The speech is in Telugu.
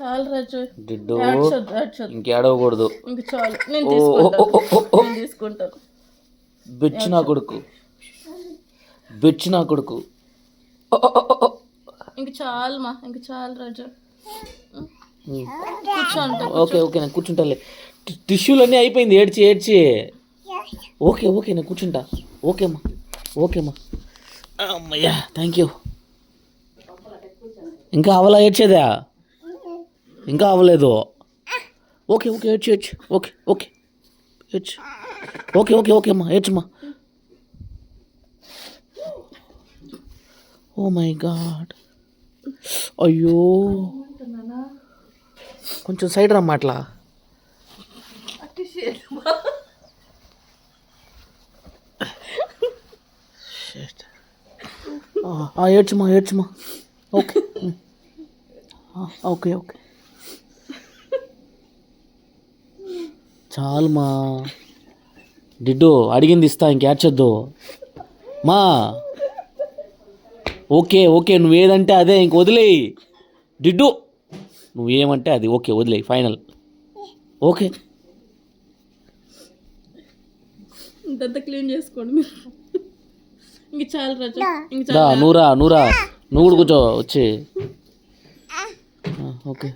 చాలు రాజు. దిడ్డు ఏడ్చొద్దు. ఇంకేడవకూడదు. ఇంక చాలు, నేను తీసుకుంటాను. బిచ్చు నా కొడుకు, బిచ్చు నా కొడుకు. ఇంక చాలు మా, ఇంక చాలు రాజు. కూర్చోంట. ఓకే ఓకే, నేను కూర్చుంటాలే. టిష్యూలు అన్నీ అయిపోయింది, ఏడ్చి ఏడ్చి. ఓకే ఓకే, నేను కూర్చుంటా. ఓకేమ్మా, ఓకేమ్మా. అమ్మయ్యా, థ్యాంక్ యూ. ఇంకా అవలా ఏడ్చేదా? ఇంకా అవ్వలేదు. ఓకే ఓకే, ఏడ్చి ఏడ్చి. ఓకే ఓకే, ఏడ్చి. ఓకే ఓకే ఓకే అమ్మా, ఏడ్చమ్మా. ఓ మై గాడ్, అయ్యో. కొంచెం సైడ్ రమ్మా అట్లా. ఏడ్చమ్మా ఏడ్చమ్మా. ఓకే ఓకే ఓకే, చాలుమా. డిడ్డు అడిగింది ఇస్తా, ఇంకేడ్చొద్దు మా. ఓకే ఓకే, నువ్వేదంటే అదే, ఇంక వదిలేయి. డిడ్డు నువ్వేమంటే అది. ఓకే వదిలేయి, ఫైనల్. ఓకే, ఇంతంతా క్లీన్ చేసుకోండి మీరు. ఇంక చాలు రాజు, ఇంక దా చాలు. నూరా, నువ్వు కూడా కూర్చో వచ్చి. ఓకే,